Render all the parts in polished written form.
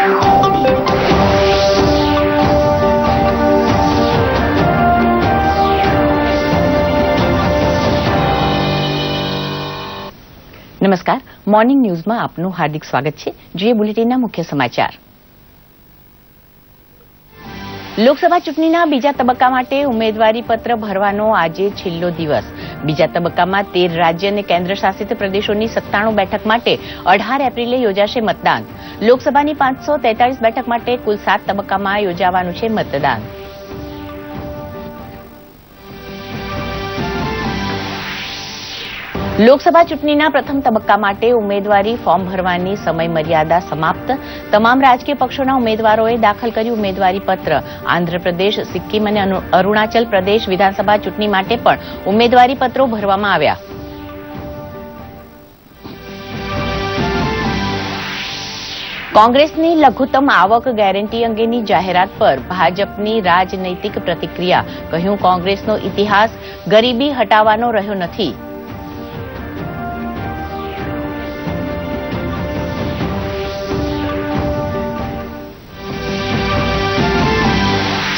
નમસ્કાર, મોર્નિંગ ન્યૂઝમાં આપનું હાર્દિક સ્વાગત છે. જોઈએ બુલેટિનના મુખ્ય સમાચાર. લોકસભા ચૂંટણીના બીજા તબક્કા માટે ઉમેદવારી પત્ર ભરવાનો આજે છેલ્લો દિવસ. બીજા તબક્કામાં 13 રાજ્ય અને કેન્દ્ર શાસિત પ્રદેશોની 97 બેઠક માટે 18 એપ્રિલે યોજાશે મતદાન. લોકસભાની 543 બેઠક માટે કુલ 7 તબક્કામાં યોજાવાનું છે મતદાન. લોકસભા ચૂંટણીના પ્રથમ તબક્કા માટે ઉમેદવારી ફોર્મ ભરવાની સમય મર્યાદા સમાપ્ત. તમામ રાજકીય પક્ષોના ઉમેદવારોએ દાખલ કર્યું ઉમેદવારી પત્ર. આંધ્રપ્રદેશ, સિક્કિમ અને અરુણાચલ પ્રદેશ વિધાનસભા ચૂંટણી માટે પણ ઉમેદવારી પત્રો ભરવામાં આવ્યા. કોંગ્રેસની લઘુત્તમ આવક ગેરંટી અંગેની જાહેરાત પર ભાજપની રાજનૈતિક પ્રતિક્રિયા. કહ્યું, કોંગ્રેસનો ઇતિહાસ ગરીબી હટાવવાનો રહ્યો નથી.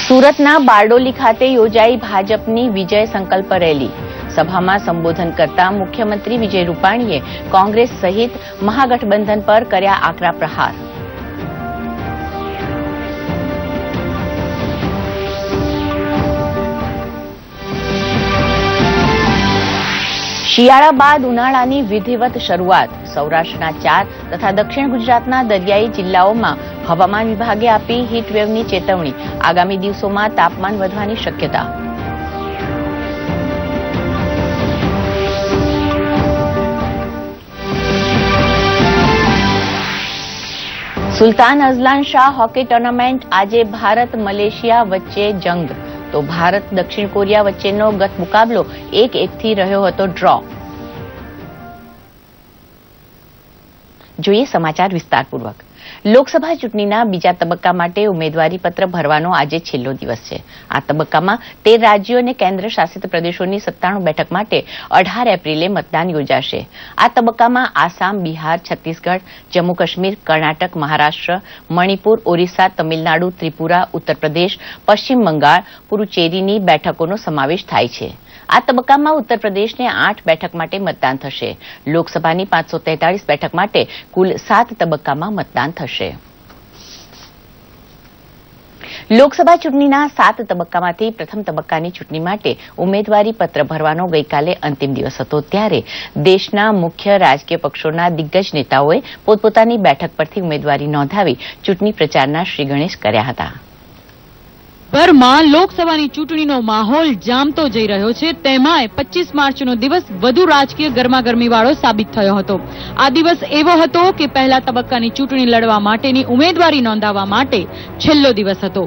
સુરતના બારડોલી ખાતે યોજાઈ ભાજપની વિજય સંકલ્પ રેલી. સભામાં સંબોધન કરતા મુખ્યમંત્રી વિજય રૂપાણીએ કોંગ્રેસ સહિત મહાગઠબંધન પર કર્યા આકરા પ્રહાર. શિયાળા બાદ ઉનાળાની વિધિવત શરૂઆત. સૌરાષ્ટ્રના 4 તથા દક્ષિણ ગુજરાતના દરિયાઈ જિલ્લાઓમાં હવામાન વિભાગે આપી હીટવેવની ચેતવણી. આગામી દિવસોમાં તાપમાન વધવાની શક્યતા. સુલતાન અઝલાન શાહ હોકી ટુર્નામેન્ટ. આજે ભારત મલેશિયા વચ્ચે જંગ. તો ભારત દક્ષિણ કોરિયા વચ્ચેનો ગત મુકાબલો 1-1થી રહ્યો હતો ડ્રો. જોઈએ સમાચાર વિસ્તારપૂર્વક. લોકસભા ચૂંટણીના બીજા તબક્કા માટે ઉમેદવારી પત્ર ભરવાનો આજે છેલ્લો દિવસ છે. આ તબક્કામાં 13 રાજ્યો અને કેન્દ્ર શાસિત પ્રદેશોની 97 બેઠક માટે 18 એપ્રિલે મતદાન યોજાશે. આ તબક્કામાં આસામ, બિહાર, છત્તીસગઢ, જમ્મુ કાશ્મીર, કર્ણાટક, મહારાષ્ટ્ર, મણિપુર, ઓરિસ્સા, તમિલનાડુ, ત્રિપુરા, ઉત્તર પ્રદેશ, પશ્ચિમ બંગાળ, પુરુચેરીની બેઠકોનો સમાવેશ થાય છે. આ તબક્કામાં ઉત્તર પ્રદેશને 8 બેઠક માટે મતદાન થશે. લોકસભાની 543 બેઠક માટે કુલ 7 તબક્કામાં મતદાન થશે. લોકસભા ચૂંટણીના 7 તબક્કામાંથી પ્રથમ તબક્કાની ચૂંટણી માટે ઉમેદવારી પત્ર ભરવાનો ગઈકાલે અંતિમ દિવસ હતો. ત્યારે દેશના મુખ્ય રાજકીય પક્ષોના દિગ્ગજ નેતાઓએ પોતપોતાની બેઠક પરથી ઉમેદવારી નોંધાવી ચૂંટણી પ્રચારના શ્રી ગણેશ કર્યા હતા. ભરમાં લોકસભાની ચૂંટણીનો માહોલ જામતો જઈ રહ્યો છે. તેમાંય 25 માર્ચનો દિવસ વધુ રાજકીય ગરમાગરમીવાળો સાબિત થયો હતો. આ દિવસ એવો હતો કે પહેલા તબક્કાની ચૂંટણી લડવા માટેની ઉમેદવારી નોંધાવવા માટે છેલ્લો દિવસ હતો.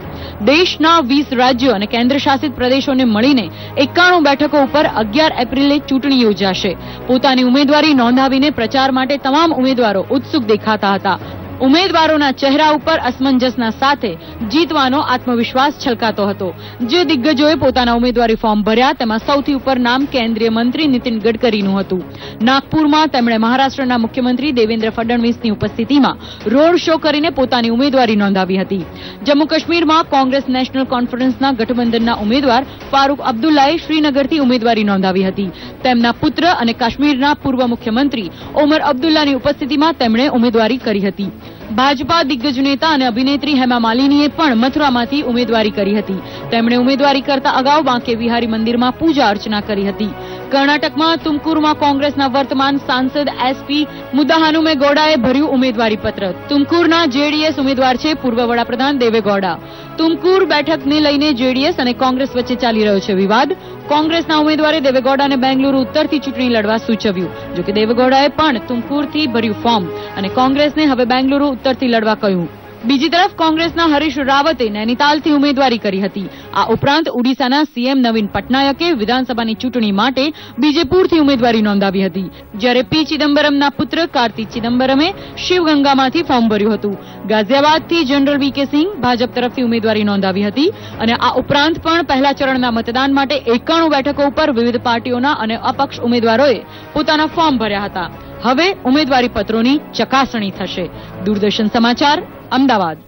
દેશના 20 રાજ્યો અને કેન્દ્રશાસિત પ્રદેશોને મળીને 91 બેઠકો ઉપર 11 એપ્રિલે ચૂંટણી યોજાશે. પોતાની ઉમેદવારી નોંધાવીને પ્રચાર માટે તમામ ઉમેદવારો ઉત્સુક દેખાતા હતા. ઉમેદવારોના ચહેરા ઉપર અસમંજસના સાથે જીતવાનો આત્મવિશ્વાસ છલકાતો હતો. જે દિગ્ગજોએ પોતાના ઉમેદવારી ફોર્મ ભર્યા તેમાં સૌથી ઉપર નામ કેન્દ્રીય મંત્રી નીતિન ગડકરીનું હતું. નાગપુરમાં તેમણે મહારાષ્ટ્રના મુખ્યમંત્રી દેવેન્દ્ર ફડણવીસની ઉપસ્થિતિમાં રોડ શો કરીને પોતાની ઉમેદવારી નોંધાવી હતી. જમ્મુ કાશ્મીરમાં કોંગ્રેસ નેશનલ કોન્ફરન્સના ગઠબંધનના ઉમેદવાર ફારૂક અબ્દુલ્લાએ શ્રીનગરથી ઉમેદવારી નોંધાવી હતી. તેમના પુત્ર અને કાશ્મીરના પૂર્વ મુખ્યમંત્રી ઓમર અબ્દુલ્લાની ઉપસ્થિતિમાં તેમણે ઉમેદવારી કરી હતી. ભાજપા દિગ્ગજ નેતા અને અભિનેત્રી હેમા માલિનીએ પણ મથુરામાંથી ઉમેદવારી કરી હતી. તેમણે ઉમેદવારી કરતા અગાઉ બાંકે વિહારી મંદિરમાં પૂજા અર્ચના કરી હતી. કર્ણાટકમાં તુમકુરમાં કોંગ્રેસના વર્તમાન સાંસદ એસપી મુદ્દાહાનુમે ગૌડાએ ભર્યું ઉમેદવારી પત્ર. તુમકુરના જેડીએસ ઉમેદવાર છે પૂર્વ વડાપ્રધાન દેવેગૌડા. તુમકુર બેઠકને લઈને જેડીએસ અને કોંગ્રેસ વચ્ચે ચાલી રહ્યો છે વિવાદ. કોંગ્રેસના ઉમેદવારે દેવેગૌડાને બેંગલુરુ ઉત્તરથી ચૂંટણી લડવા સૂચવ્યું. જોકે દેવેગૌડાએ પણ તુમકુરથી ભર્યું ફોર્મ અને કોંગ્રેસને હવે બેંગલુરુ ઉત્તરથી લડવા કહ્યું. બીજી તરફ કોંગ્રેસના હરીશ રાવતે નૈનીતાલથી ઉમેદવારી કરી હતી. આ ઉપરાંત ઓડિશાના સીએમ નવીન પટનાયકે વિધાનસભાની ચૂંટણી માટે બીજેપુરથી ઉમેદવારી નોંધાવી હતી. જ્યારે પી ચિદમ્બરમના પુત્ર કાર્તિ ચિદમ્બરમે શિવગંગામાંથી ફોર્મ ભર્યું હતું. ગાઝિયાબાદથી જનરલ વીકે સિંહ ભાજપ તરફથી ઉમેદવારી નોંધાવી હતી. અને આ ઉપરાંત પણ પહેલા ચરણના મતદાન માટે 91 બેઠકો ઉપર વિવિધ પાર્ટીઓના અને અપક્ષ ઉમેદવારોએ પોતાના ફોર્મ ભર્યા હતા. હવે ઉમેદવારી પત્રોની ચકાસણી થશે. દૂરદર્શન સમાચાર, અમદાવાદ.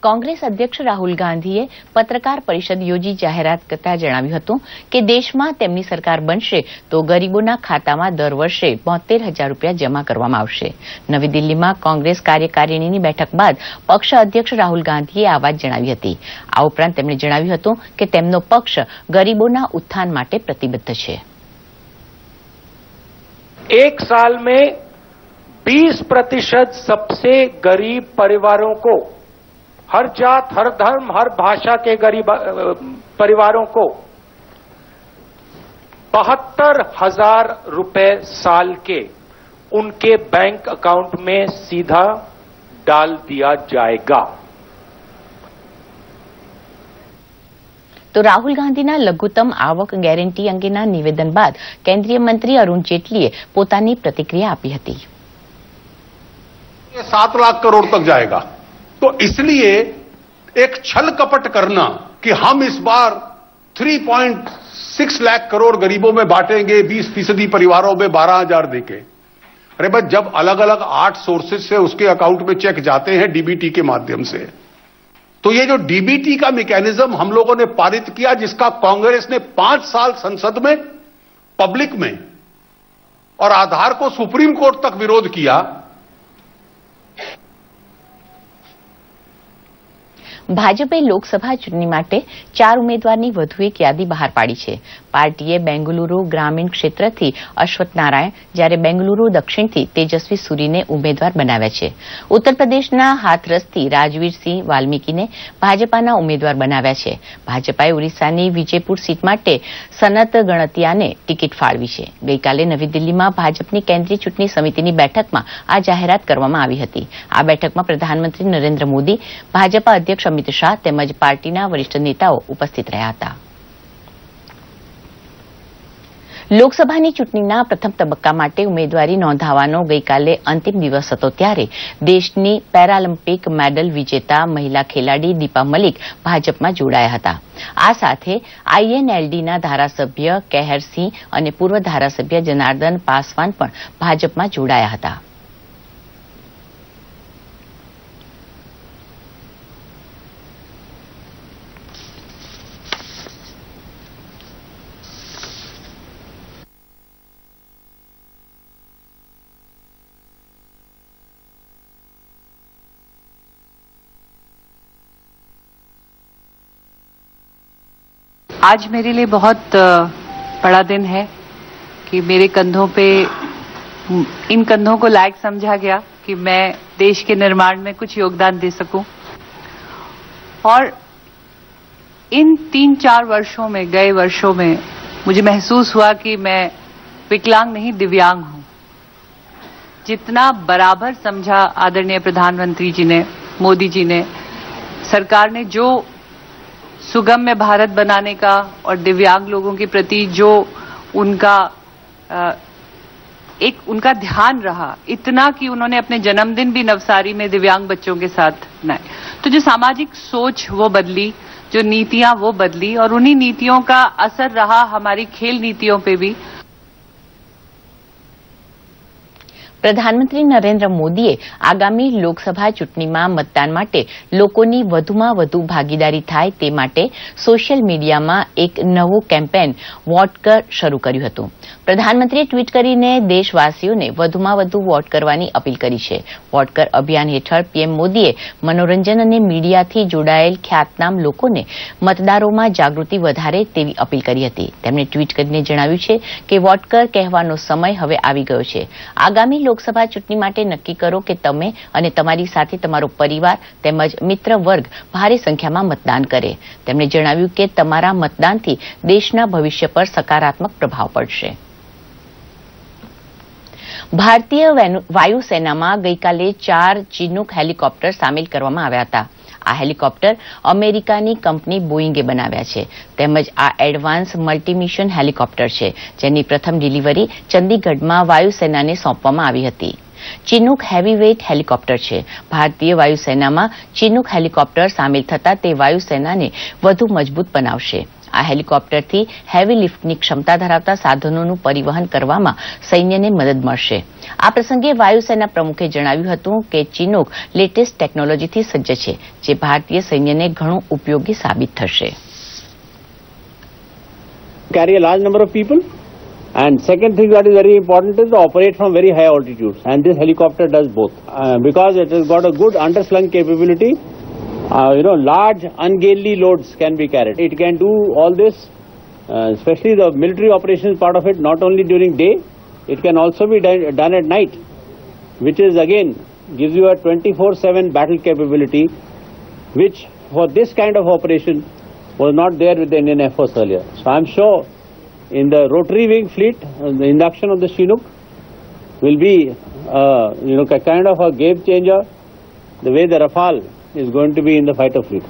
કોંગ્રેસ અધ્યક્ષ રાહુલ ગાંધીએ પત્રકાર પરિષદ યોજી જાહેરાત કરતા જણાવ્યું હતું કે દેશમાં તેમની સરકાર બનશે તો ગરીબોના ખાતામાં દર વર્ષે 72,000 રૂપિયા જમા કરવામાં આવશે. નવી દિલ્હીમાં કોંગ્રેસ કાર્યકારિણીની બેઠક બાદ પક્ષ અધ્યક્ષ રાહુલ ગાંધીએ આ વાત જણાવી હતી. આ ઉપરાંત તેમણે જણાવ્યું હતું કે તેમનો પક્ષ ગરીબોના ઉત્થાન માટે પ્રતિબદ્ધ છે. एक साल में 20% सबसे गरीब परिवारों को, हर जात, हर धर्म, हर भाषा के गरीब परिवारों को 72,000 रुपए साल के उनके बैंक अकाउंट में सीधा डाल दिया जाएगा. તો રાહુલ ગાંધીના લઘુત્તમ આવક ગેરંટી અંગેના નિવેદન બાદ કેન્દ્રીય મંત્રી અરુણ જેટલીએ પોતાની પ્રતિક્રિયા આપી હતી. 7 लाख करोड़ तक जाएगा. तो इसलिए एक छल कपट करना कि हम इस बार 3.6 लाख करोड़ गरीबों में बांटेंगे, 20% परिवारों में 12,000 देके. अरे भाई, जब अलग अलग 8 सोर्सेज से उसके अकाउंट में चेक जाते हैं डीबीटी के माध्यम से, तो ये जो डीबीटी का मैकेनिज्म हम लोगों ने पारित किया, जिसका कांग्रेस ने 5 साल संसद में, पब्लिक में और आधार को सुप्रीम कोर्ट तक विरोध किया. ભાજપે લોકસભા ચૂંટણી માટે 4 ઉમેદવારની વધુ એક યાદી બહાર પાડી છે. પાર્ટીએ બેંગલુરુ ગ્રામીણ ક્ષેત્રથી અશ્વથ નારાયણ, જ્યારે બેંગલુરુ દક્ષિણથી તેજસ્વી સૂરીને ઉમેદવાર બનાવ્યા છે. ઉત્તર પ્રદેશના હાથરસથી રાજવીરસિંહ વાલ્મીકીને ભાજપાના ઉમેદવાર બનાવ્યા છે. ભાજપાએ ઓરિસ્સાની વિજયપુર સીટ માટે સનત ગણતિયાને ટિકિટ ફાળવી છે. ગઈકાલે નવી દિલ્હીમાં ભાજપની કેન્દ્રીય ચૂંટણી સમિતિની બેઠકમાં આ જાહેરાત કરવામાં આવી હતી. આ બેઠકમાં પ્રધાનમંત્રી નરેન્દ્ર મોદી, ભાજપા અધ્યક્ષ અમિત શાહ તેમજ પાર્ટીના વરિષ્ઠ નેતાઓ ઉપસ્થિત રહ્યા હતા. લોકસભાની ચૂંટણીના પ્રથમ તબક્કા માટે ઉમેદવારી નોંધાવવાનો ગઈકાલે અંતિમ દિવસ હતો ત્યારે દેશની પેરાલિમ્પિક મેડલ વિજેતા મહિલા ખેલાડી દીપા મલિક ભાજપમાં જોડાયા હતા. આ સાથે આઈએનએલડીના ધારાસભ્ય કેહરસિંહ અને પૂર્વ ધારાસભ્ય જનાર્દન પાસવાન પણ ભાજપમાં જોડાયા હતા. आज मेरे लिए बहुत बड़ा दिन है कि मेरे कंधों पे, इन कंधों को लायक समझा गया कि मैं देश के निर्माण में कुछ योगदान दे सकूं. और इन 3-4 वर्षों में, गए वर्षों में मुझे महसूस हुआ कि मैं विकलांग नहीं, दिव्यांग हूं. जितना बराबर समझा आदरणीय प्रधानमंत्री जी ने, मोदी जी ने, सरकार ने जो सुगम्य भारत बनाने का और दिव्यांग लोगों के प्रति जो उनका ध्यान रहा, इतना कि उन्होंने अपने जन्मदिन भी नवसारी में दिव्यांग बच्चों के साथ मनाए. तो जो सामाजिक सोच वो बदली, जो नीतियां वो बदली, और उन्हीं नीतियों का असर रहा हमारी खेल नीतियों पे भी. પ્રધાનમંત્રી નરેન્દ્ર મોદીએ આગામી લોકસભા ચૂંટણીમાં મતદાન માટે લોકોની વધુમાં વધુ ભાગીદારી થાય તે માટે સોશિયલ મીડિયામાં એક નવો કેમ્પેન વોટ કર શરૂ કર્યું હતું. પ્રધાનમંત્રીએ ટ્વીટ કરીને દેશવાસીઓને વધુમાં વધુ વોટ કરવાની અપીલ કરી છે. વોટ કર અભિયાન હેઠળ પીએમ મોદીએ મનોરંજન અને મીડિયાથી જોડાયેલ ખ્યાતનામ લોકોને મતદારોમાં જાગૃતિ વધારે તેવી અપીલ કરી હતી. તેમણે ટ્વીટ કરીને જણાવ્યું છે કે વોટ કર કહેવાનો સમય હવે આવી ગયો છે. આગામી લોકસભા ચૂંટણી માટે નક્કી કરો કે તમે અને તમારી સાથે તમારો પરિવાર તેમજ મિત્ર વર્ગ ભારે સંખ્યામાં મતદાન કરે. તેમણે જણાવ્યું કે તમારા મતદાનથી દેશના ભવિષ્ય પર સકારાત્મક પ્રભાવ પડશે. ભારતીય વાયુસેનામાં ગઈકાલે 4 ચિનૂક હેલિકોપ્ટર સામેલ કરવામાં આવ્યા હતા. આ હેલિકોપ્ટર અમેરિકાની કંપની બોઇંગે બનાવ્યા છે. તેમજ આ એડવાન્સ મલ્ટીમિશન હેલિકોપ્ટર છે, જેની પ્રથમ ડિલિવરી ચંદીગઢમાં વાયુસેનાને સોંપવામાં આવી હતી. ચિનૂક હેવીવેઇટ હેલિકોપ્ટર છે. ભારતીય વાયુસેનામાં ચિનૂક હેલિકોપ્ટર સામેલ થતા તે વાયુસેનાને વધુ મજબૂત બનાવશે. આ હેલિકોપ્ટરથી હેવી લિફ્ટની ક્ષમતા ધરાવતા સાધનોનું પરિવહન કરવામાં સૈન્યને મદદ મળશે. આ પ્રસંગે વાયુસેના પ્રમુખે જણાવ્યું હતું કે ચિનૂક લેટેસ્ટ ટેકનોલોજીથી સજ્જ છે, જે ભારતીય સૈન્યને ઘણું ઉપયોગી સાબિત થશે. Carry a large number of people, and second thing that is very important is to operate from very high altitudes, and this helicopter does both because it has got a good underslung capability. Large ungainly loads can be carried. It can do all this, especially the military operations part of it, not only during day, it can also be done at night, which is again gives you a 24/7 battle capability, which for this kind of operation was not there with the Indian Air Force earlier. So I am sure in the rotary wing fleet, the induction of the Chinook will be a kind of a game changer, the way the Rafale is going to be in the fighter fleet.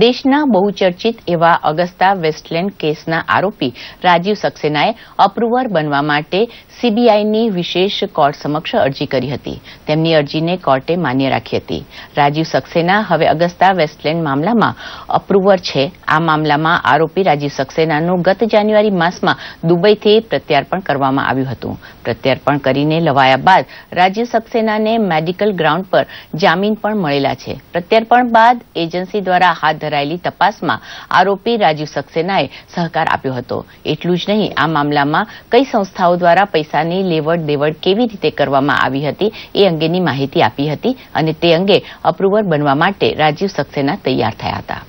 દેશના બહુચર્ચિત એવા અગસ્તા Westland કેસના આરોપી Rajiv સક્સેનાએ approver બનવા માટે સીબીઆઈની વિશેષ court સમક્ષ અરજી કરી હતી. તેમની અરજીને કોર્ટે માન્ય રાખી હતી. રાજીવ સક્સેના હવે અગસ્તા વેસ્ટલેન્ડ મામલામાં અપ્રુવર છે. આ મામલામાં આરોપી રાજીવ સક્સેનાનું ગત જાન્યુઆરી માસમાં દુબઈથી પ્રત્યાર્પણ કરવામાં આવ્યું હતું. પ્રત્યાર્પણ કરીને લવાયા બાદ રાજીવ સક્સેનાને મેડિકલ ગ્રાઉન્ડ પર જામીન પણ મળેલા છે. પ્રત્યાર્પણ બાદ એજન્સી દ્વારા હાથ ધરાયેલી તપાસમાં આરોપી રાજીવ સક્સેનાએ સહકાર આપ્યો હતો. એટલું જ નહીં, આ મામલામાં કઈ સંસ્થાઓ દ્વારા પૈસાની લેવડ દેવડ કેવી રીતે કરવામાં આવી હતી એ અંગેની માહિતી આપી હતી અને તે અંગે અપ્રુવર બનવા માટે રાજીવ સક્સેના તૈયાર થયા હતા.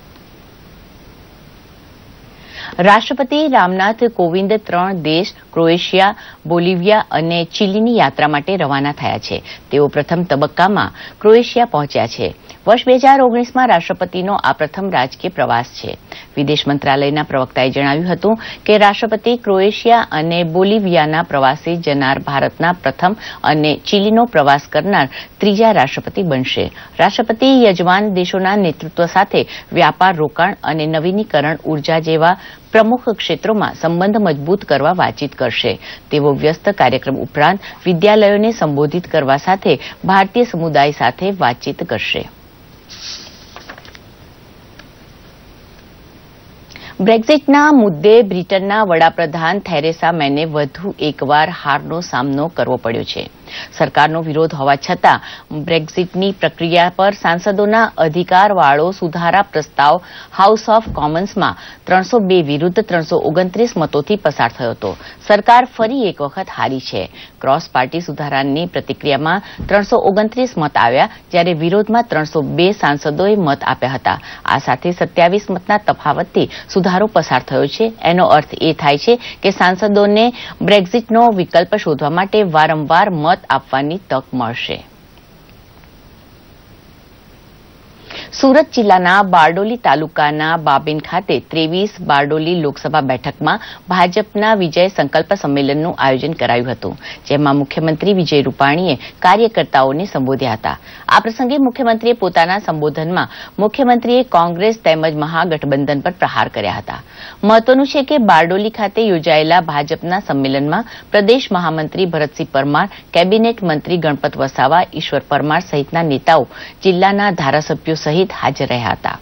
રાષ્ટ્રપતિ રામનાથ કોવિંદ 3 દેશ ક્રોએશિયા, બોલિવિયા અને ચીલીની યાત્રા માટે રવાના થયા છે. તેઓ પ્રથમ તબક્કામાં ક્રોએશિયા પહોંચ્યા છે. વર્ષ 2019માં રાષ્ટ્રપતિનો આ પ્રથમ રાજકીય પ્રવાસ છે. વિદેશ મંત્રાલયના પ્રવક્તાએ જણાવ્યું હતું કે રાષ્ટ્રપતિ ક્રોએશિયા અને બોલિવિયાના પ્રવાસે જનાર ભારતના પ્રથમ અને ચીલીનો પ્રવાસ કરનાર ત્રીજા રાષ્ટ્રપતિ બનશે. રાષ્ટ્રપતિ યજમાન દેશોના નેતૃત્વ સાથે વ્યાપાર, રોકાણ અને નવીનીકરણ ઉર્જા જેવા પ્રમુખ ક્ષેત્રોમાં સંબંધ મજબૂત કરવા વાતચીત કરશે. તેઓ વ્યસ્ત કાર્યક્રમ ઉપરાંત વિદ્યાલયોને સંબોધિત કરવા સાથે ભારતીય સમુદાય સાથે વાતચીત કરશે. બ્રેક્ઝિટના મુદ્દે બ્રિટનના વડાપ્રધાન થેરેસા મેને વધુ એકવાર હારનો સામનો કરવો પડ્યો છે. સરકારનો વિરોધ હોવા છતાં બ્રેક્ઝિટની પ્રક્રિયા પર સાંસદોના અધિકારવાળો સુધારા પ્રસ્તાવ હાઉસ ઓફ કોમન્સમાં 302 વિરુદ્ધ 329 મતોથી પસાર થયો હતો. સરકાર ફરી એક વખત હારી છે. ક્રોસ પાર્ટી સુધારાની પ્રતિક્રિયામાં 329 મત આવ્યા, જ્યારે વિરોધમાં 302 સાંસદોએ મત આપ્યા હતા. આ સાથે 27 મતના તફાવતથી સુધારો પસાર થયો છે. એનો અર્થ એ થાય છે કે સાંસદોને બ્રેક્ઝિટનો વિકલ્પ શોધવા માટે વારંવાર મત આપવાની તક મળશે. સુરત જિલ્લાના બારડોલી તાલુકાના બાબેન ખાતે 23 બારડોલી લોકસભા બેઠકમાં ભાજપના વિજય સંકલ્પ સંમેલનનું આયોજન કરાયું હતું, જેમાં મુખ્યમંત્રી વિજય રૂપાણીએ કાર્યકર્તાઓને સંબોધ્યા હતા. આ પ્રસંગે મુખ્યમંત્રીએ પોતાના સંબોધનમાં મુખ્યમંત્રીએ કોંગ્રેસ તેમજ મહાગઠબંધન પર પ્રહાર કર્યા હતા. મહત્વનું છે કે બારડોલી ખાતે યોજાયેલા ભાજપના સંમેલનમાં પ્રદેશ મહામંત્રી ભરતસિંહ પરમાર, કેબિનેટ મંત્રી ગણપત વસાવા, ઈશ્વર પરમાર સહિતના નેતાઓ, જિલ્લાના ધારાસભ્યો સહિત હાજર રહ્યા હતા.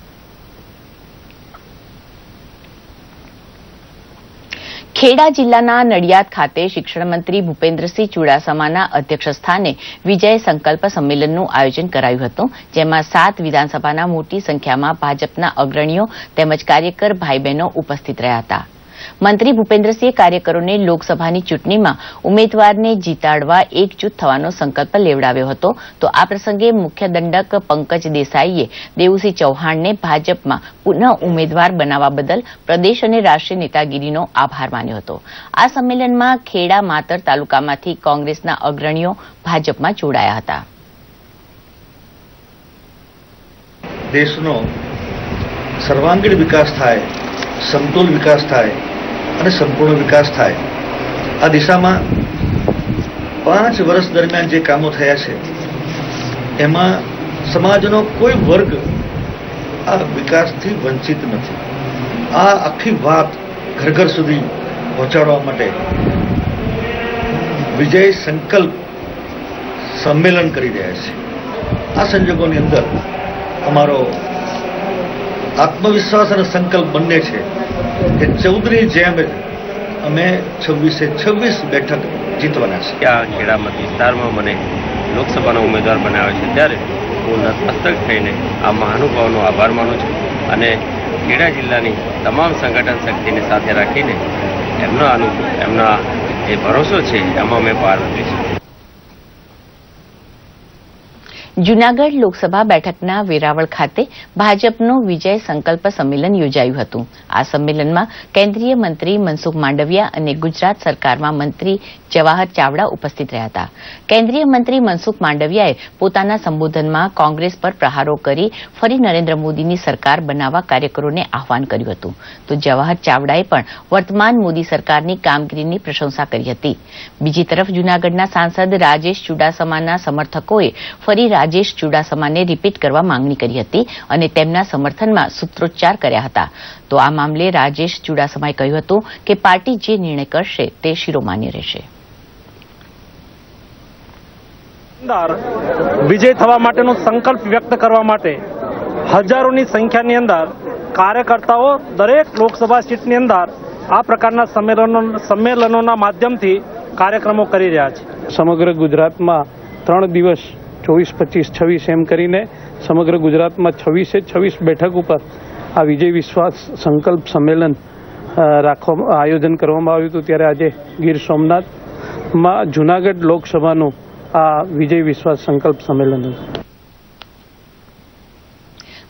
ખેડા જિલ્લાના નડિયાદ ખાતે શિક્ષણ મંત્રી ભૂપેન્દ્રસિંહ ચુડાસમાના અધ્યક્ષસ્થાને વિજય સંકલ્પ સંમેલનનું આયોજન કરાયું હતું, જેમાં 7 વિધાનસભાના મોટી સંખ્યામાં ભાજપના અગ્રણીઓ તેમજ કાર્યકર ભાઈ બહેનો ઉપસ્થિત રહ્યા હતા. મંત્રી ભૂપેન્દ્રસિંહે કાર્યકરોને લોકસભાની ચૂંટણીમાં ઉમેદવારને જીતાડવા એકજૂથ થવાનો સંકલ્પ લેવડાવ્યો હતો. તો આ પ્રસંગે મુખ્ય દંડક પંકજ દેસાઈએ દેવુસિંહ ચૌહાણને ભાજપમાં પુનઃ ઉમેદવાર બનાવવા બદલ પ્રદેશ અને રાષ્ટ્રીય નેતાગીરીનો આભાર માન્યો હતો. આ સંમેલનમાં ખેડા માતર તાલુકામાંથી કોંગ્રેસના અગ્રણીઓ ભાજપમાં જોડાયા હતા. દેશનો સર્વાંગીણ વિકાસ થાય, સમતોલ વિકાસ થાય અને સંપૂર્ણ વિકાસ થાય, આ દિશામાં 5 વર્ષ દરમિયાન જે કામો થયા છે એમાં સમાજનો કોઈ વર્ગ આ વિકાસથી વંચિત નથી. આ આખી વાત ઘર ઘર સુધી પહોંચાડવા માટે વિજય સંકલ્પ સંમેલન કરી રહ્યા છે. આ સંજોગોની અંદર અમારો આત્મવિશ્વાસ અને સંકલ્પ બંને છે કે 14ની જેમ જ અમે 26 બેઠક જીતવાના છે. આ ખેડા મત વિસ્તારમાં મને લોકસભાનો ઉમેદવાર બનાવ્યો છે ત્યારે હું નતમસ્તક થઈને આ મહાનુભાવનો આભાર માનું છું અને ખેડા જિલ્લાની તમામ સંગઠન શક્તિને સાથે રાખીને એમના જે ભરોસો છે એમાં મેં પાર ઉતરીશું. જૂનાગઢ લોકસભા બેઠકના વેરાવળ ખાતે ભાજપનું વિજય સંકલ્પ સંમેલન યોજાયું હતું. આ સંમેલનમાં કેન્દ્રીય મંત્રી મનસુખ માંડવિયા અને ગુજરાત સરકારમાં મંત્રી જવાહર ચાવડા ઉપસ્થિત રહ્યા હતા. કેન્દ્રીય મંત્રી મનસુખ માંડવિયાએ પોતાના સંબોધનમાં કોંગ્રેસ પર પ્રહારો કરી ફરી નરેન્દ્ર મોદીની સરકાર બનાવવા કાર્યકરોને આહવાન કર્યું હતું, તો જવાહર ચાવડાએ પણ વર્તમાન મોદી સરકારની કામગીરીની પ્રશંસા કરી હતી. બીજી તરફ જૂનાગઢના સાંસદ રાજેશ ચુડાસમાના સમર્થકોએ ફરી રાજેશ ચુડાસમાને રિપીટ કરવા માંગણી કરી હતી અને તેમના સમર્થનમાં સૂત્રોચ્ચાર કર્યા હતા. તો આ મામલે રાજેશ ચુડાસમાએ કહ્યું હતું કે પાર્ટી જે નિર્ણય કરશે તે શિરોમાન્ય રહેશે. વિજય થવા માટેનો સંકલ્પ વ્યક્ત કરવા માટે હજારોની સંખ્યાની અંદર કાર્યકર્તાઓ દરેક લોકસભા સીટની અંદર આ પ્રકારના સંમેલનોના માધ્યમથી કાર્યક્રમો કરી રહ્યા છે. સમગ્ર ગુજરાતમાં 3 દિવસ 24, 25, 26 એમ કરીને સમગ્ર ગુજરાતમાં 26 બેઠક ઉપર આ વિજય વિશ્વાસ સંકલ્પ સંમેલન આયોજન કરવામાં આવ્યું હતું. ત્યારે આજે ગીર સોમનાથમાં જૂનાગઢ લોકસભાનું આ વિજય વિશ્વાસ સંકલ્પ સંમેલન હતું.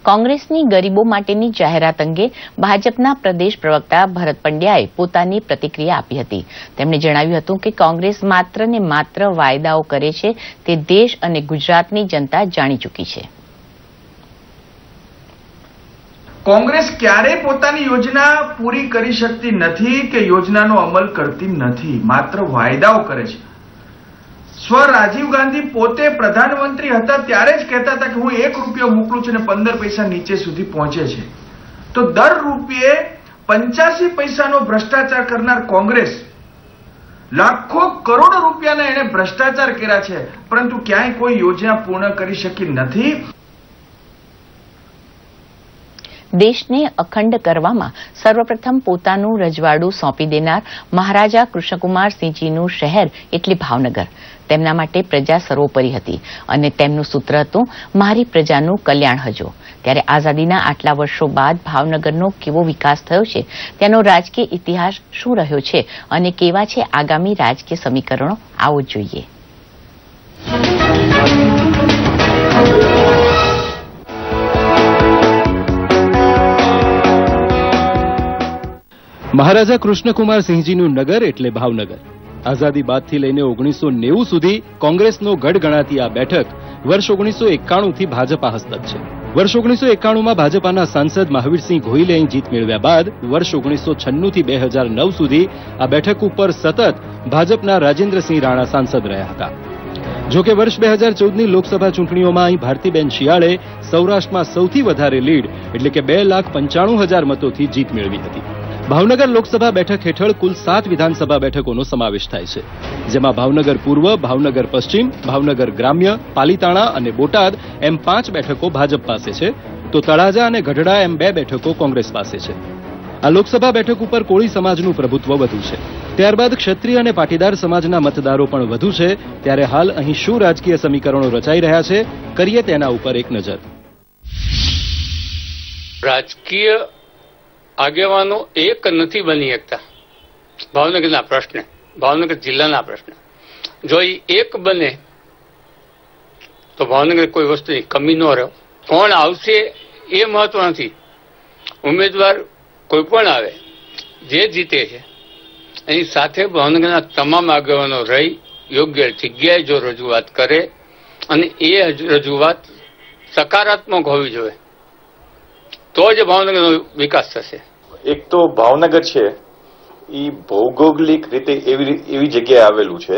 કોંગ્રેસની ગરીબો માટેની જાહેરાત અંગે ભાજપના પ્રદેશ પ્રવક્તા ભરત પંડ્યાએ પોતાની પ્રતિક્રિયા આપી હતી. તેમણે જણાવ્યું હતું કે કોંગ્રેસ માત્ર ને માત્ર વાયદાઓ કરે છે તે દેશ અને ગુજરાતની જનતા જાણી ચૂકી છે. કોંગ્રેસ ક્યારેય પોતાની યોજના પૂરી કરી શકતી નથી કે યોજનાનો અમલ કરતી નથી, માત્ર વાયદાઓ કરે છે. રાજીવ ગાંધી પોતે પ્રધાનમંત્રી હતા ત્યારે જ કહેતા હતા કે હું 1 રૂપિયો મોકલું છું અને 15 પૈસા નીચે સુધી પહોંચે છે. તો દર રૂપિયે 85 પૈસાનો ભ્રષ્ટાચાર કરનાર કોંગ્રેસ લાખો કરોડો રૂપિયાના એને ભ્રષ્ટાચાર કર્યા છે, પરંતુ ક્યાંય કોઈ યોજના પૂર્ણ કરી શકી નથી. દેશને અખંડ કરવામાં સર્વપ્રથમ પોતાનું રજવાડું સોંપી દેનાર મહારાજા કૃષ્ણકુમારસિંહજીનું શહેર એટલે ભાવનગર. તેમના માટે પ્રજા સર્વોપરી હતી અને તેમનું સૂત્ર હતું મારી પ્રજાનું કલ્યાણ હજો. ત્યારે આઝાદીના આટલા વર્ષો બાદ ભાવનગરનો કેવો વિકાસ થયો છે, તેનો રાજકીય ઇતિહાસ શું રહ્યો છે અને કેવા છે આગામી રાજકીય સમીકરણો, આવો જોઈએ. મહારાજા કૃષ્ણકુમારસિંહજીનું નગર એટલે ભાવનગર. આઝાદી બાદથી લઈને 1990 સુધી કોંગ્રેસનો ગઢ ગણાતી આ બેઠક વર્ષ 1991થી ભાજપા હસ્તક છે. વર્ષ 1991માં ભાજપાના સાંસદ મહાવીરસિંહ ગોહિલે અહીં જીત મેળવ્યા બાદ વર્ષ 1996 થી 2009 સુધી આ બેઠક ઉપર સતત ભાજપના રાજેન્દ્રસિંહ રાણા સાંસદ રહ્યા હતા. જોકે વર્ષ 2014ની લોકસભા ચૂંટણીઓમાં અહીં ભારતીબેન શિયાળે સૌરાષ્ટ્રમાં સૌથી વધારે લીડ એટલે કે 2,95,000 મતોથી જીત મેળવી હતી. ભાવનગર લોકસભા બેઠક હેઠળ કુલ 7 વિધાનસભા બેઠકોનો સમાવેશ થાય છે, જેમાં ભાવનગર પૂર્વ, ભાવનગર પશ્ચિમ, ભાવનગર ગ્રામ્ય, પાલીતાણા અને બોટાદ એમ 5 બેઠકો ભાજપ પાસે છે, તો તળાજા અને ગઢડા એમ 2 બેઠકો કોંગ્રેસ પાસે છે. આ લોકસભા બેઠક ઉપર કોળી સમાજનું પ્રભુત્વ વધુ છે. ત્યારબાદ ક્ષત્રિય અને પાટીદાર સમાજના મતદારો પણ વધુ છે. ત્યારે હાલ અહીં શું રાજકીય સમીકરણો રચાઈ રહ્યા છે, કરીએ તેના ઉપર એક નજર. રાજકીય આગેવાનો એક નથી બની શકતા. ભાવનગરના પ્રશ્ને, ભાવનગર જિલ્લાના પ્રશ્ને જો એક બને તો ભાવનગર કોઈ વસ્તુની કમી ન રહે. કોણ આવશે એ મહત્વ નથી. ઉમેદવાર કોઈ પણ આવે, જે જીતે છે એની સાથે ભાવનગરના તમામ આગેવાનો રહી યોગ્ય જગ્યાએ જો રજૂઆત કરે અને એ રજૂઆત સકારાત્મક હોવી જોઈએ તો જ ભાવનગરનો વિકાસ થશે. એક તો ભાવનગર છે એ ભૌગોલિક રીતે એવી જગ્યાએ આવેલું છે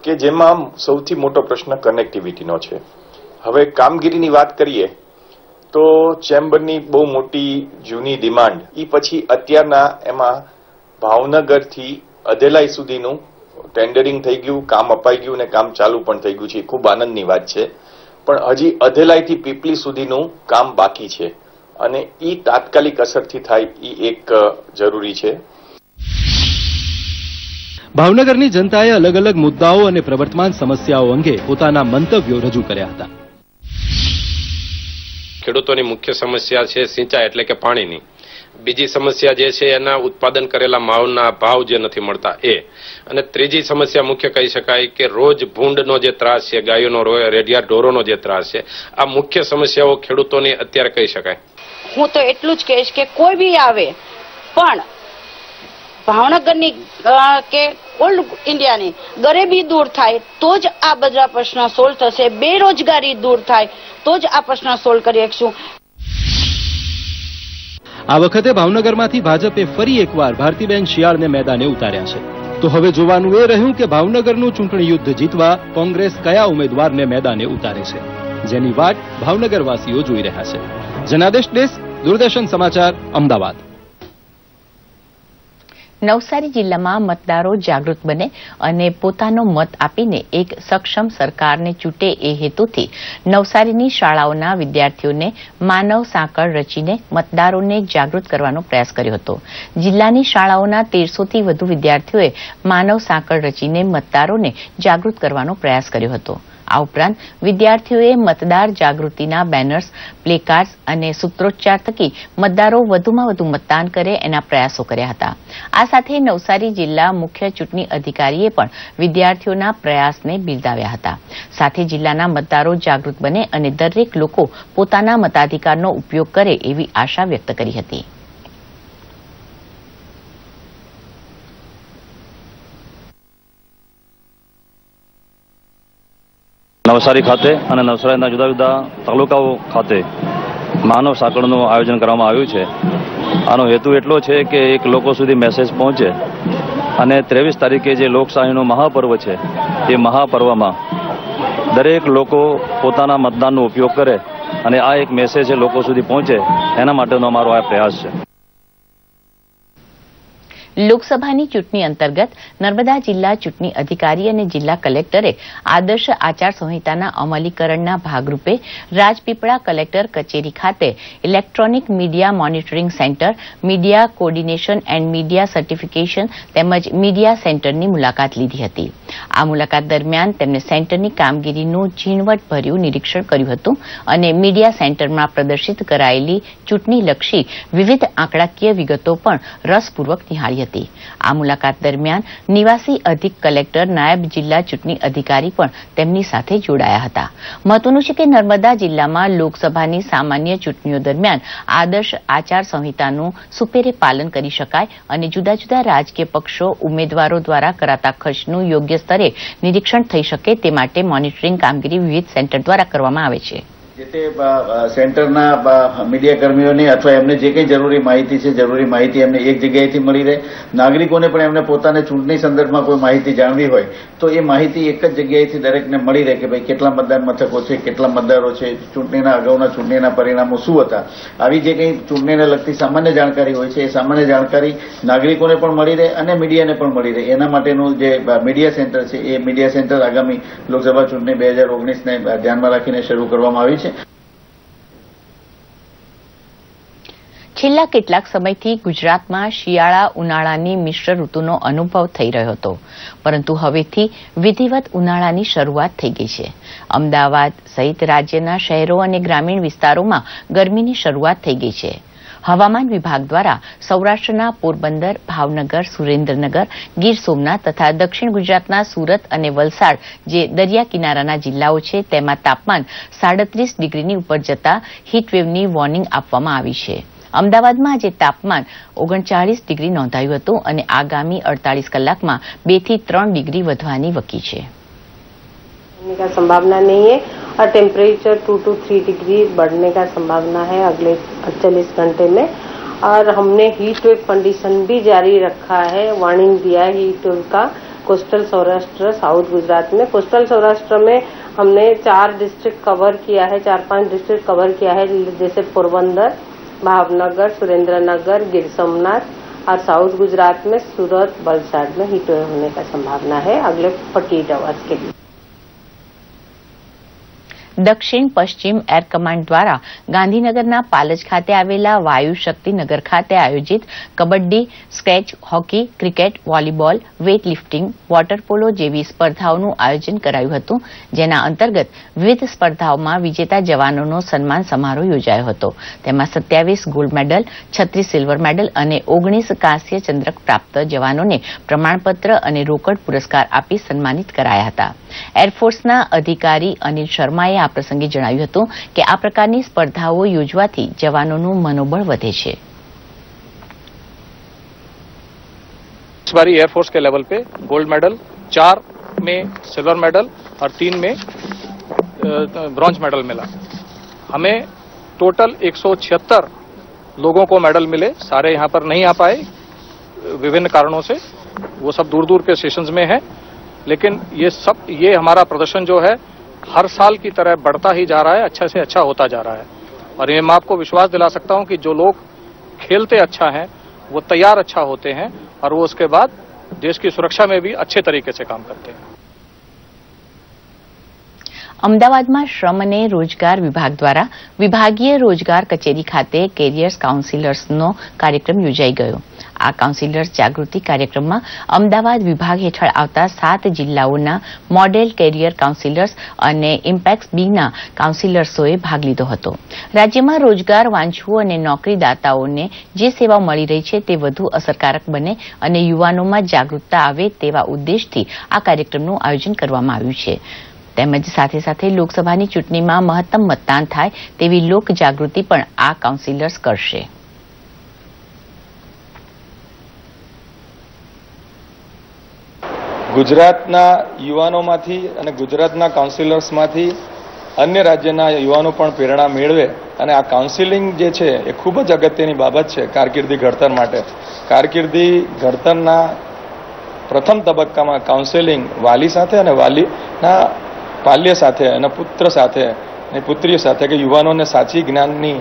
કે જેમાં સૌથી મોટો પ્રશ્ન કનેક્ટિવિટીનો છે. હવે કામગીરીની વાત કરીએ તો ચેમ્બરની બહુ મોટી જૂની ડિમાન્ડ એ પછી અત્યારના એમાં ભાવનગરથી અધેલાઈ સુધીનું ટેન્ડરિંગ થઈ ગયું, કામ અપાઈ ગયું અને કામ ચાલુ પણ થઈ ગયું છે. ખૂબ આનંદની વાત છે. પણ હજી અધેલાઈથી પીપલી સુધીનું કામ બાકી છે. અને ઈ તાત્કાલિક અસરથી થાય ઈ એક જરૂરી છે. ભાવનગરની જનતાએ અલગ અલગ મુદ્દાઓ અને પ્રવર્તમાન સમસ્યાઓ અંગે પોતાના મંતવ્યો રજૂ કર્યા હતા. ખેડૂતોની મુખ્ય સમસ્યા છે સિંચાઈ એટલે કે પાણીની. બીજી સમસ્યા જે છે એના ઉત્પાદન કરેલા માલના ભાવ જે નથી મળતા એ. અને ત્રીજી સમસ્યા મુખ્ય કહી શકાય કે રોજ ભૂંડનો જે ત્રાસ છે, ગાયોનો રેડિયા ઢોરોનો જે ત્રાસ છે, આ મુખ્ય સમસ્યાઓ ખેડૂતોની અત્યારે કહી શકાય. હું તો એટલું જ કહીશ કે કોઈ બી આવે પણ ભાવનગરની કે ઓલ્ડ ઇન્ડિયાની ગરીબી દૂર થાય તો જ આ બધા પ્રશ્નો સોલ્વ થશે. બેરોજગારી દૂર થાય તો જ આ પ્રશ્ન સોલ્વ કરી શકશું. આ વખતે ભાવનગરમાંથી ભાજપે ફરી એકવાર ભારતીબેન શિયાળને મેદાને ઉતાર્યા છે. તો હવે જોવાનું એ રહ્યું કે ભાવનગરનું ચૂંટણી યુદ્ધ જીતવા કોંગ્રેસ કયા ઉમેદવારને મેદાને ઉતારે છે, જેની વાટ ભાવનગરવાસીઓ જોઈ રહ્યા છે. જનાદેશ ડેસ્ક, દૂરદર્શન સમાચાર, અમદાવાદ. નવસારી જિલ્લામાં મતદારો જાગૃત બને અને પોતાનો મત આપીને એક સક્ષમ સરકારને ચૂંટે એ હેતુથી નવસારીની શાળાઓના વિદ્યાર્થીઓને માનવ સાંકળ રચીને મતદારોને જાગૃત કરવાનો પ્રયાસ કર્યો હતો. જિલ્લાની શાળાઓના 1300થી વધુ વિદ્યાર્થીઓએ માનવ સાંકળ રચીને મતદારોને જાગૃત કરવાનો પ્રયાસ કર્યો હતો. આ ઉપરાંત વિદ્યાર્થીઓએ મતદાર જાગૃતિના બેનર્સ, પ્લેકાર્ડ્સ અને સૂત્રોચ્ચાર થકી મતદારો વધુમાં વધુ મતદાન કરે એના પ્રયાસો કર્યા હતા. આ સાથે નવસારી જિલ્લા મુખ્ય ચૂંટણી અધિકારીએ પણ વિદ્યાર્થીઓના પ્રયાસને બિરદાવ્યા હતા. સાથે જિલ્લાના મતદારો જાગૃત બને અને દરેક લોકો પોતાના મતાધિકારનો ઉપયોગ કરે એવી આશા વ્યક્ત કરી હતી. નવસારી ખાતે અને નવસારીના જુદા જુદા તાલુકાઓ ખાતે માનવ સાંકળનું આયોજન કરવામાં આવ્યું છે. આનો હેતુ એટલો છે કે એક લોકો સુધી મેસેજ પહોંચે અને 23 તારીખે જે લોકશાહીનો મહાપર્વ છે એ મહાપર્વમાં દરેક લોકો પોતાના મતદાનનો ઉપયોગ કરે અને આ એક મેસેજ લોકો સુધી પહોંચે એના માટેનો અમારો આ પ્રયાસ છે. લોકસભાની ચૂંટણી અંતર્ગત નર્મદા જિલ્લા ચૂંટણી અધિકારી અને જિલ્લા કલેક્ટરે આદર્શ આચાર સંહિતાના અમલીકરણના ભાગરૂપે રાજપીપળા કલેક્ટર કચેરી ખાતે electronic media monitoring centre, media coordination and media certification તેમજ મીડિયા સેન્ટરની મુલાકાત લીધી હતી. આ મુલાકાત દરમિયાન તેમણે સેન્ટરની કામગીરીનું ઝીણવટભર્યું નિરીક્ષણ કર્યું હતું અને મીડિયા સેન્ટરમાં પ્રદર્શિત કરાયેલી ચૂંટણીલક્ષી વિવિધ આંકડાકીય વિગતો પણ રસપૂર્વક નિહાળી હતી. આ મુલાકાત દરમિયાન નિવાસી અધિક કલેક્ટર, નાયબ જિલ્લા ચૂંટણી અધિકારી પણ તેમની સાથે જોડાયા હતા. મહત્વનું છે કે નર્મદા જિલ્લામાં લોકસભાની સામાન્ય ચૂંટણીઓ દરમિયાન આદર્શ આચાર સંહિતાનું સુપેરે પાલન કરી શકાય અને જુદા જુદા રાજકીય પક્ષો, ઉમેદવારો દ્વારા કરાતા ખર્ચનું યોગ્ય સ્તરે નિરીક્ષણ થઈ શકે તે માટે મોનિટરિંગ કામગીરી વિવિધ સેન્ટર દ્વારા કરવામાં આવે છે. જે તે સેન્ટરના મીડિયા કર્મીઓને અથવા એમને જે કંઈ જરૂરી માહિતી છે, જરૂરી માહિતી એમને એક જગ્યાએથી મળી રહે. નાગરિકોને પણ એમને પોતાને ચૂંટણી સંદર્ભમાં કોઈ માહિતી જાણવી હોય તો એ માહિતી એક જ જગ્યાએથી દરેકને મળી રહે કે ભાઈ કેટલા મતદાન મથકો છે, કેટલા મતદારો છે, ચૂંટણીના અગાઉના ચૂંટણીના પરિણામો શું હતા. આવી જે કંઈ ચૂંટણીને લગતી સામાન્ય જાણકારી હોય છે એ સામાન્ય જાણકારી નાગરિકોને પણ મળી રહે અને મીડિયાને પણ મળી રહે. એના માટેનું જે મીડિયા સેન્ટર છે એ મીડિયા સેન્ટર આગામી લોકસભા ચૂંટણી 2019ને ધ્યાનમાં રાખીને શરૂ કરવામાં આવી છે. છેલ્લા કેટલાક સમયથી ગુજરાતમાં શિયાળા ઉનાળાની મિશ્ર ઋતુનો અનુભવ થઈ રહ્યો હતો, પરંતુ હવેથી વિધિવત ઉનાળાની શરૂઆત થઈ ગઈ છે. અમદાવાદ સહિત રાજ્યના શહેરો અને ગ્રામીણ વિસ્તારોમાં ગરમીની શરૂઆત થઈ ગઈ છે. હવામાન વિભાગ દ્વારા સૌરાષ્ટ્રના પોરબંદર, ભાવનગર, સુરેન્દ્રનગર, ગીર સોમનાથ તથા દક્ષિણ ગુજરાતના સુરત અને વલસાડ જે દરિયા કિનારાના જિલ્લાઓ છે તેમાં તાપમાન 37 ડિગ્રીની ઉપર જતા હીટવેવની વોર્નિંગ આપવામાં આવી છે. અમદાવાદમાં આજે તાપમાન 39 ડિગ્રી નોંધાયું હતું અને આગામી 48 કલાકમાં 2 થી 3 ડિગ્રી વધવાની વકી છે. का संभावना नहीं है और टेम्परेचर 2 to 3 डिग्री बढ़ने का संभावना है अगले 48 घंटे में. और हमने हीट वेव कंडीशन भी जारी रखा है, वार्निंग दिया है हीट वेव का कोस्टल सौराष्ट्र, साउथ गुजरात में. कोस्टल सौराष्ट्र में हमने 4 डिस्ट्रिक्ट कवर किया है, 4-5 डिस्ट्रिक्ट कवर किया है, जैसे पोरबंदर, भावनगर, सुरेंद्रनगर, गिर सोमनाथ और साउथ गुजरात में सूरत, वलसाड में हीट वेव होने का संभावना है अगले 48 आवर्स के लिए. દક્ષિણ પશ્ચિમ એર કમાન્ડ દ્વારા ગાંધીનગરના પાલજ ખાતે આવેલા વાયુ શક્તિનગર ખાતે આયોજિત કબડ્ડી, સ્ક્રેચ, hockey, cricket, volleyball, weight lifting, water polo જેવી સ્પર્ધાઓનું આયોજન કરાયું હતું, જેના અંતર્ગત વિવિધ સ્પર્ધાઓમાં વિજેતા જવાનોનો સન્માન સમારોહ યોજાયો હતો. તેમાં 27 ગોલ્ડ મેડલ, 36 સિલ્વર મેડલ અને 19 કાંસ્ય ચંદ્રક પ્રાપ્ત જવાનોને પ્રમાણપત્ર અને રોકડ પુરસ્કાર આપી સન્માનિત કરાયા હતા. એરફોર્સના અધિકારી અનિલ શર્માએ આ પ્રસંગે જણાવ્યું હતું કે આ પ્રકારની સ્પર્ધાઓ યોજવાથી જવાનોનું મનોબળ વધે છે. इस बारी एयरफोर्स के लेवल पे गोल्ड मेडल, 4 में सिल्वर मेडल और 3 में ब्रॉन्ज मेडल मिला. हमें टोटल 176 लोगों को मेडल मिले. सारे यहाँ पर नहीं आ पाए विभिन्न कारणों से, वो सब दूर दूर के स्टेशंस में है. लेकिन ये हमारा प्रदर्शन जो है हर साल की तरह बढ़ता ही जा रहा है, अच्छा से अच्छा होता जा रहा है. और ये मैं आपको विश्वास दिला सकता हूं कि जो लोग खेलते अच्छा हैं वो तैयार अच्छा होते हैं और वो उसके बाद देश की सुरक्षा में भी अच्छे तरीके से काम करते हैं. અમદાવાદમાં શ્રમ અને રોજગાર વિભાગ દ્વારા વિભાગીય રોજગાર કચેરી ખાતે કેરિયર્સ કાઉન્સિલર્સનો કાર્યક્રમ યોજાઈ ગયો. આ કાઉન્સિલર્સ જાગૃતિ કાર્યક્રમમાં અમદાવાદ વિભાગ હેઠળ આવતા 7 જિલ્લાઓના મોડેલ કેરિયર કાઉન્સિલર્સ અને ઇમ્પેક્સ બીના કાઉન્સિલર્સોએ ભાગ લીધો હતો. રાજ્યમાં રોજગાર વાંચ્છુઓ અને નોકરીદાતાઓને જે સેવા મળી રહી છે તે વધુ અસરકારક બને અને યુવાનોમાં જાગૃતતા આવે તેવા ઉદ્દેશથી આ કાર્યક્રમનું આયોજન કરવામાં આવ્યું છે. તેમજ સાથે સાથે લોકસભાની ચૂંટણીમાં મહત્તમ મતદાન થાય તેવી લોક જાગૃતિ પણ આ કાઉન્સિલર્સ કરશે. ગુજરાતના યુવાનોમાંથી અને ગુજરાતના કાઉન્સિલર્સમાંથી અન્ય રાજ્યના યુવાનો પણ પ્રેરણા મેળવે અને આ કાઉન્સિલિંગ જે છે એ ખૂબ જ અગત્યની બાબત છે કારકિર્દી ઘડતર માટે. કારકિર્દી ઘડતરના પ્રથમ તબક્કામાં કાઉન્સેલિંગ વાલી સાથે અને વાલીના પાલ્ય સાથે અને પુત્ર સાથે અને પુત્રી સાથે કે યુવાનોને સાચી જ્ઞાનની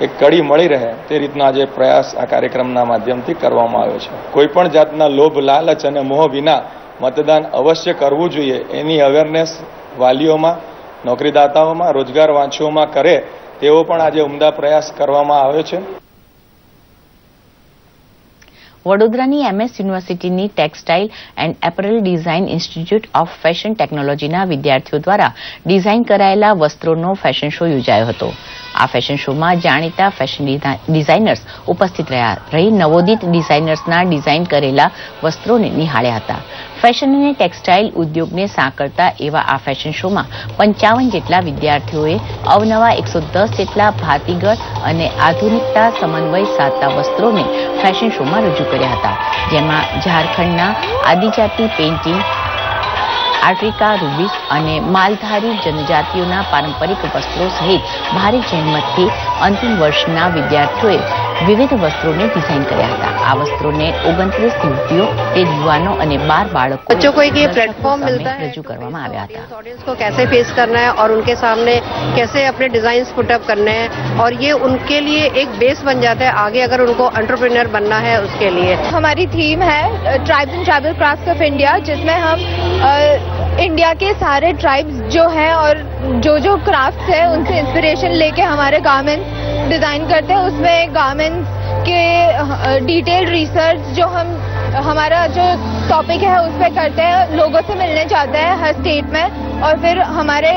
એક કડી મળી રહે તે રીતનો આજે પ્રયાસ આ કાર્યક્રમના માધ્યમથી કરવામાં આવ્યો છે. કોઈ પણ જાતના લોભ, લાલચ અને મોહ વિના મતદાન અવશ્ય કરવું જોઈએ એની અવેરનેસ વાલીઓમાં, નોકરીદાતાઓમાં, રોજગાર વાંચુઓમાં કરે તેવો પણ આજે ઉમદા પ્રયાસ કરવામાં આવ્યો છે. વડોદરાની MS યુનિવર્સિટીની textile and apparel design institute of fashion ટેકનોલોજીના વિદ્યાર્થીઓ દ્વારા ડિઝાઇન કરાયેલા વસ્ત્રોનો ફેશન શો યોજાયો હતો. આ ફેશન શોમાં જાણીતા ફેશન ડિઝાઇનર્સ ઉપસ્થિત રહી નવોદિત ડિઝાઇનર્સના ડિઝાઇન કરેલા વસ્ત્રોને નિહાળ્યા હતા. ફેશન અને ટેક્સટાઇલ ઉદ્યોગને સાંકળતા એવા આ ફેશન શોમાં 55 જેટલા વિદ્યાર્થીઓએ અવનવા 110 જેટલા ભાતીગળ અને આધુનિકતા સમન્વય સાધતા વસ્ત્રોને ફેશન શોમાં રજૂ કર્યા હતા, જેમાં ઝારખંડના આદિજાતિ પેઇન્ટિંગ, આફ્રિકા, રૂબિસ અને માલધારી જનજાતિઓના પારંપરિક વસ્ત્રો સહિત ભારે જહેમતથી અંતિમ વર્ષના વિદ્યાર્થીઓએ વિવિધ વસ્ત્રોને ડિઝાઇન કર્યા હતા. આ વસ્ત્રોને 29 યુવતીઓ, 13 યુવાનો અને 12 બાળકો बच्चों को एक ये प्लेटफॉर्म मिलता है રજૂ કરવામાં આવ્યા હતા. ऑडियंस को कैसे फेस करना है और उनके सामने कैसे अपने डिजाइन्स पुटअप करने हैं और ये उनके लिए एक बेस बन जाता है आगे अगर उनको एंटरप्रेन्योर बनना है उसके लिए. हमारी थीम है tribes and tribal crafts of India, जिसमें हम इंडिया के सारे ट्राइब्स जो हैं और जो क्राफ्ट्स हैं उनसे इंस्पिरेशन लेके हमारे गारमेंट्स डिजाइन करते हैं. उसमें गारमेंट्स के डिटेल रिसर्च जो हमारा जो टॉपिक है उस पर करते हैं, लोगों से मिलने जाते हैं हर स्टेट में और फिर हमारे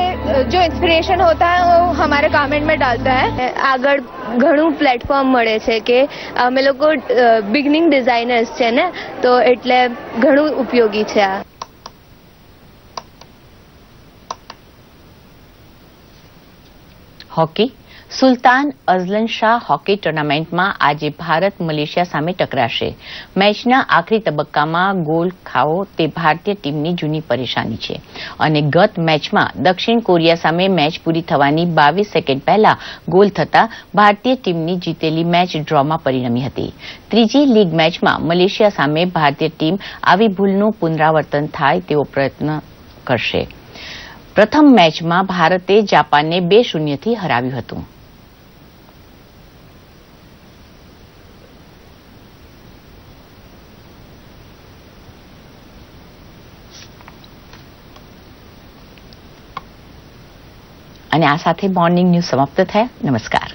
जो इंस्पिरेशन होता है वो हमारे गारमेंट में डालता है. આગળ ઘણું પ્લેટફોર્મ મળે છે કે અમે લોકો બિગનિંગ ડિઝાઇનર્સ છે ને, તો એટલે ઘણું ઉપયોગી છે આ. હોકી. સુલતાન અઝલન શાહ હોકી ટુર્નામેન્ટમાં આજે ભારત મલેશિયા સામે ટકરાશે. મેચના આખરી તબક્કામાં ગોલ ખાવો તે ભારતીય ટીમની જૂની પરેશાની છે અને ગત મેચમાં દક્ષિણ કોરિયા સામે મેચ પૂરી થવાની 22 સેકન્ડ પહેલા ગોલ થતા ભારતીય ટીમની જીતેલી મેચ ડ્રોમાં પરિણમી હતી. ત્રીજી લીગ મેચમાં મલેશિયા સામે ભારતીય ટીમ આવી ભૂલનું પુનરાવર્તન થાય તેવો પ્રયત્ન કરશે. પ્રથમ મેચમાં ભારતે જાપાનને 2-0થી હરાવ્યું હતું. અને આ સાથે મોર્નિંગ ન્યૂઝ સમાપ્ત થયા. નમસ્કાર.